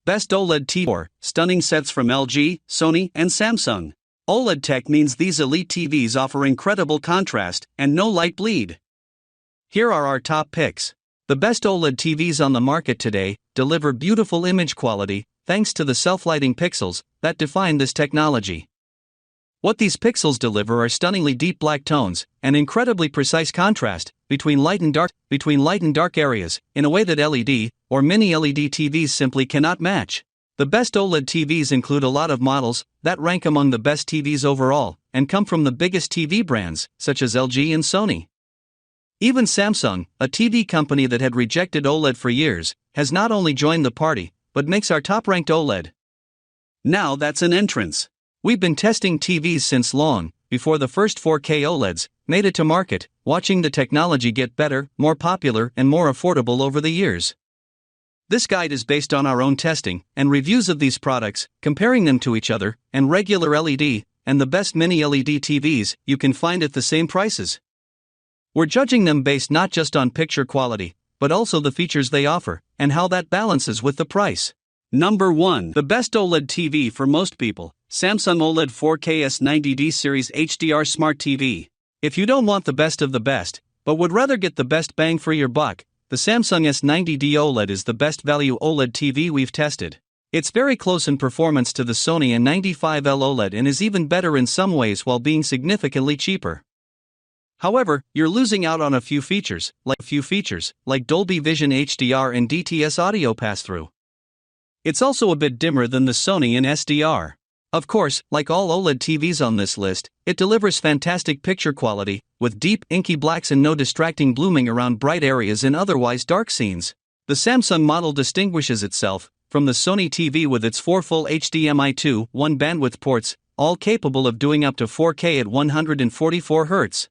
Best OLED TV. Stunning sets from LG, Sony, and Samsung. OLED tech means these elite TVs offer incredible contrast and no light bleed. Here are our top picks. The best OLED TVs on the market today deliver beautiful image quality thanks to the self-lighting pixels that define this technology. What these pixels deliver are stunningly deep black tones and incredibly precise contrast between light and dark areas in a way that LED or mini LED TVs simply cannot match. The best OLED TVs include a lot of models that rank among the best TVs overall and come from the biggest TV brands such as LG and Sony. Even Samsung, a TV company that had rejected OLED for years, has not only joined the party but makes our top-ranked OLED. Now that's an entrance. We've been testing TVs since long before the first 4K OLEDs made it to market, watching the technology get better, more popular, and more affordable over the years. This guide is based on our own testing and reviews of these products, comparing them to each other and regular LED and the best mini LED TVs you can find at the same prices. We're judging them based not just on picture quality, but also the features they offer and how that balances with the price. Number 1. The best OLED TV for most people. Samsung OLED 4K S90D Series HDR Smart TV. If you don't want the best of the best, but would rather get the best bang for your buck, the Samsung S90D OLED is the best value OLED TV we've tested. It's very close in performance to the Sony A95L OLED and is even better in some ways while being significantly cheaper. However, you're losing out on a few features like Dolby Vision HDR and DTS audio passthrough. It's also a bit dimmer than the Sony in SDR. Of course, like all OLED TVs on this list, it delivers fantastic picture quality, with deep, inky blacks and no distracting blooming around bright areas in otherwise dark scenes. The Samsung model distinguishes itself from the Sony TV with its 4 full HDMI 2.1 bandwidth ports, all capable of doing up to 4K at 144 Hz.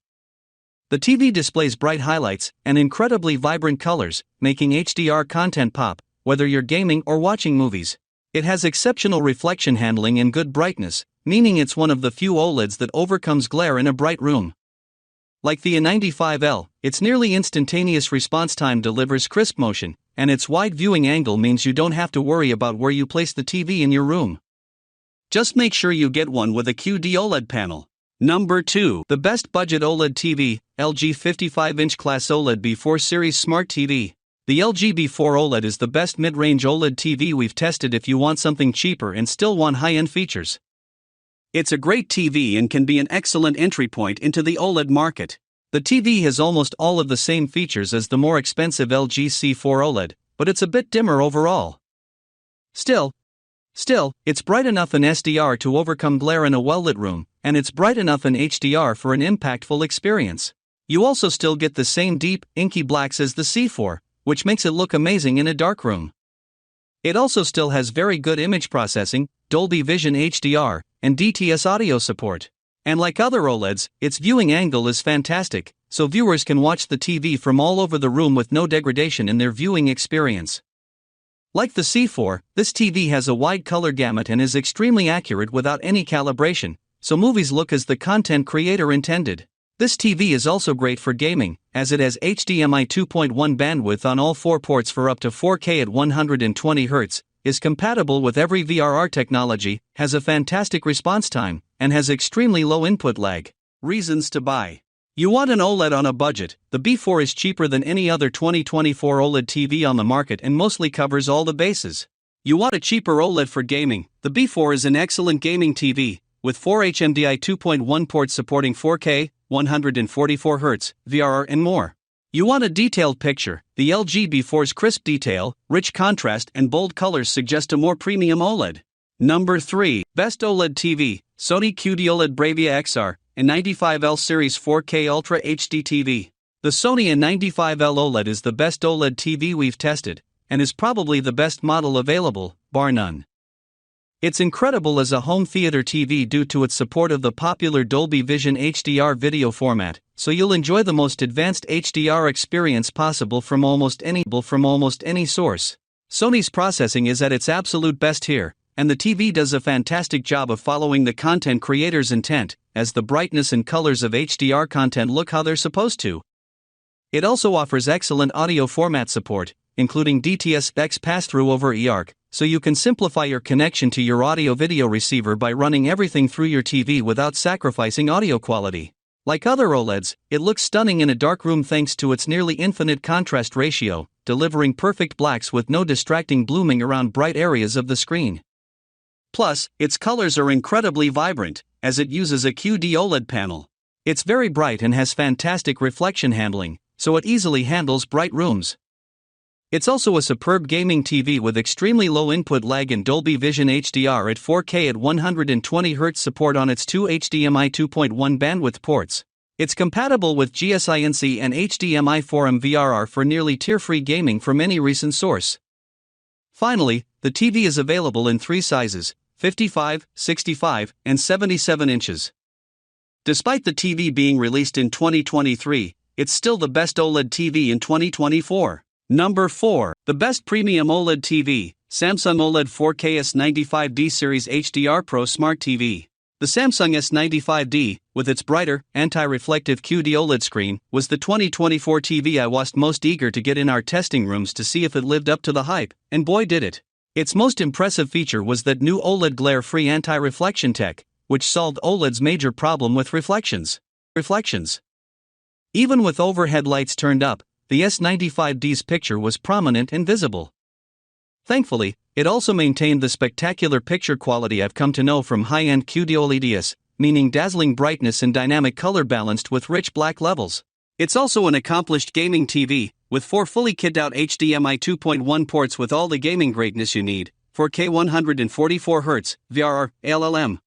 The TV displays bright highlights and incredibly vibrant colors, making HDR content pop, whether you're gaming or watching movies. It has exceptional reflection handling and good brightness, meaning it's one of the few OLEDs that overcomes glare in a bright room. Like the A95L, its nearly instantaneous response time delivers crisp motion, and its wide viewing angle means you don't have to worry about where you place the TV in your room. Just make sure you get one with a QD-OLED panel. Number 2. The best budget OLED TV, LG 55-inch Class OLED B4 Series Smart TV. The LG B4 OLED is the best mid-range OLED TV we've tested if you want something cheaper and still want high-end features. It's a great TV and can be an excellent entry point into the OLED market. The TV has almost all of the same features as the more expensive LG C4 OLED, but it's a bit dimmer overall. Still, it's bright enough in SDR to overcome glare in a well-lit room, and it's bright enough in HDR for an impactful experience. You also still get the same deep, inky blacks as the C4, which makes it look amazing in a dark room. It also still has very good image processing, Dolby Vision HDR, and DTS audio support. And like other OLEDs, its viewing angle is fantastic, so viewers can watch the TV from all over the room with no degradation in their viewing experience. Like the C4, this TV has a wide color gamut and is extremely accurate without any calibration, so movies look as the content creator intended. This TV is also great for gaming, as it has HDMI 2.1 bandwidth on all 4 ports for up to 4K at 120 Hz, is compatible with every VRR technology, has a fantastic response time, and has extremely low input lag. Reasons to buy. You want an OLED on a budget. The B4 is cheaper than any other 2024 OLED TV on the market and mostly covers all the bases. You want a cheaper OLED for gaming. The B4 is an excellent gaming TV, with 4 HDMI 2.1 ports supporting 4K, 144 Hz, VRR and more. You want a detailed picture. The LG B4's crisp detail, rich contrast and bold colors suggest a more premium OLED. Number 3. Best OLED TV, Sony QD-OLED Bravia XR, A95L Series 4K Ultra HD TV. The Sony A95L OLED is the best OLED TV we've tested, and is probably the best model available, bar none. It's incredible as a home theater TV due to its support of the popular Dolby Vision HDR video format, so you'll enjoy the most advanced HDR experience possible from almost any source. Sony's processing is at its absolute best here, and the TV does a fantastic job of following the content creator's intent, as the brightness and colors of HDR content look how they're supposed to. It also offers excellent audio format support, including DTS-X passthrough over eARC, so you can simplify your connection to your audio-video receiver by running everything through your TV without sacrificing audio quality. Like other OLEDs, it looks stunning in a dark room thanks to its nearly infinite contrast ratio, delivering perfect blacks with no distracting blooming around bright areas of the screen. Plus, its colors are incredibly vibrant, as it uses a QD-OLED panel. It's very bright and has fantastic reflection handling, so it easily handles bright rooms. It's also a superb gaming TV with extremely low input lag and Dolby Vision HDR at 4K at 120Hz support on its two HDMI 2.1 bandwidth ports. It's compatible with GSINC and HDMI 4M VRR for nearly tear-free gaming from any recent source. Finally, the TV is available in three sizes: 55, 65, and 77 inches. Despite the TV being released in 2023, it's still the best OLED TV in 2024. Number 4. The best premium OLED TV, Samsung OLED 4K S95D Series HDR Pro Smart TV. The Samsung S95D, with its brighter, anti-reflective QD-OLED screen, was the 2024 TV I was most eager to get in our testing rooms to see if it lived up to the hype, and boy did it. Its most impressive feature was that new OLED glare-free anti-reflection tech, which solved OLED's major problem with reflections. Even with overhead lights turned up, the S95D's picture was prominent and visible. Thankfully, it also maintained the spectacular picture quality I've come to know from high-end QD-OLEDs, meaning dazzling brightness and dynamic color balanced with rich black levels. It's also an accomplished gaming TV, with 4 fully kitted-out HDMI 2.1 ports with all the gaming greatness you need, 4K 144Hz, VRR, LLM.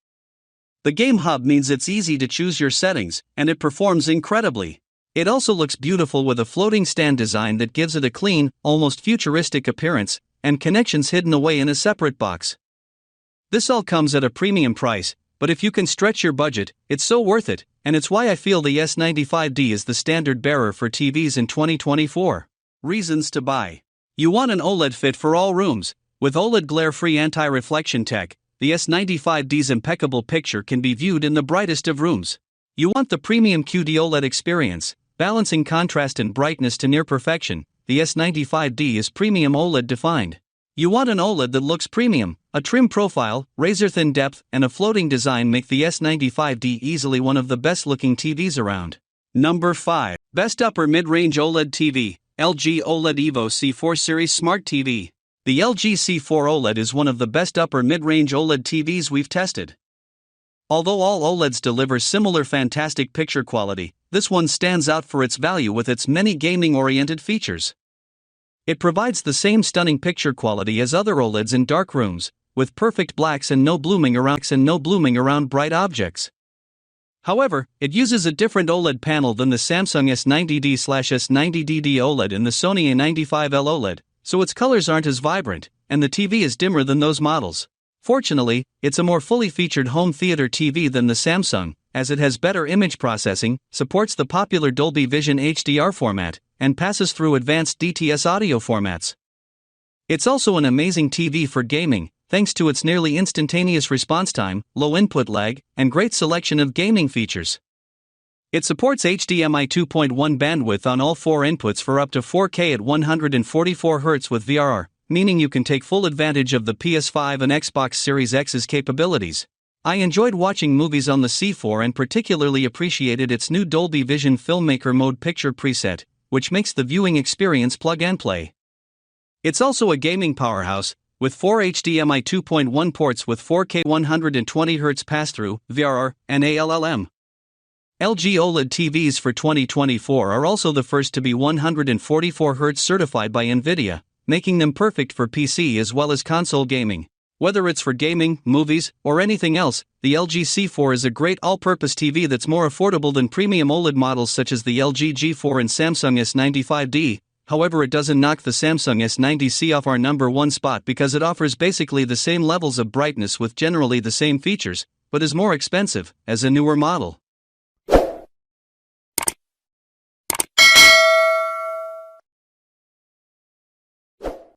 The Game Hub means it's easy to choose your settings, and it performs incredibly. It also looks beautiful with a floating stand design that gives it a clean, almost futuristic appearance, and connections hidden away in a separate box. This all comes at a premium price, but if you can stretch your budget, it's so worth it, and it's why I feel the S95D is the standard bearer for TVs in 2024. Reasons to buy. You want an OLED fit for all rooms. With OLED glare-free anti-reflection tech, the S95D's impeccable picture can be viewed in the brightest of rooms. You want the premium QD-OLED experience, balancing contrast and brightness to near perfection. The S95D is premium OLED defined. You want an OLED that looks premium. A trim profile, razor-thin depth, and a floating design make the S95D easily one of the best-looking TVs around. Number 5. Best upper mid-range OLED TV, LG OLED Evo C4 Series Smart TV. The LG C4 OLED is one of the best upper mid-range OLED TVs we've tested. Although all OLEDs deliver similar fantastic picture quality, this one stands out for its value with its many gaming-oriented features. It provides the same stunning picture quality as other OLEDs in dark rooms, with perfect blacks and no blooming around bright objects. However, it uses a different OLED panel than the Samsung S90D/S90DD OLED and the Sony A95L OLED, so its colors aren't as vibrant, and the TV is dimmer than those models. Fortunately, it's a more fully featured home theater TV than the Samsung, as it has better image processing, supports the popular Dolby Vision HDR format, and passes through advanced DTS audio formats. It's also an amazing TV for gaming, thanks to its nearly instantaneous response time, low input lag, and great selection of gaming features. It supports HDMI 2.1 bandwidth on all 4 inputs for up to 4K at 144Hz with VRR, meaning you can take full advantage of the PS5 and Xbox Series X's capabilities. I enjoyed watching movies on the C4 and particularly appreciated its new Dolby Vision Filmmaker Mode picture preset, which makes the viewing experience plug and play. It's also a gaming powerhouse, with 4 HDMI 2.1 ports with 4K 120Hz passthrough, VRR, and ALLM. LG OLED TVs for 2024 are also the first to be 144Hz certified by NVIDIA, making them perfect for PC as well as console gaming. Whether it's for gaming, movies, or anything else, the LG C4 is a great all-purpose TV that's more affordable than premium OLED models such as the LG G4 and Samsung S95D. However, it doesn't knock the Samsung S90C off our number 1 spot because it offers basically the same levels of brightness with generally the same features, but is more expensive, as a newer model.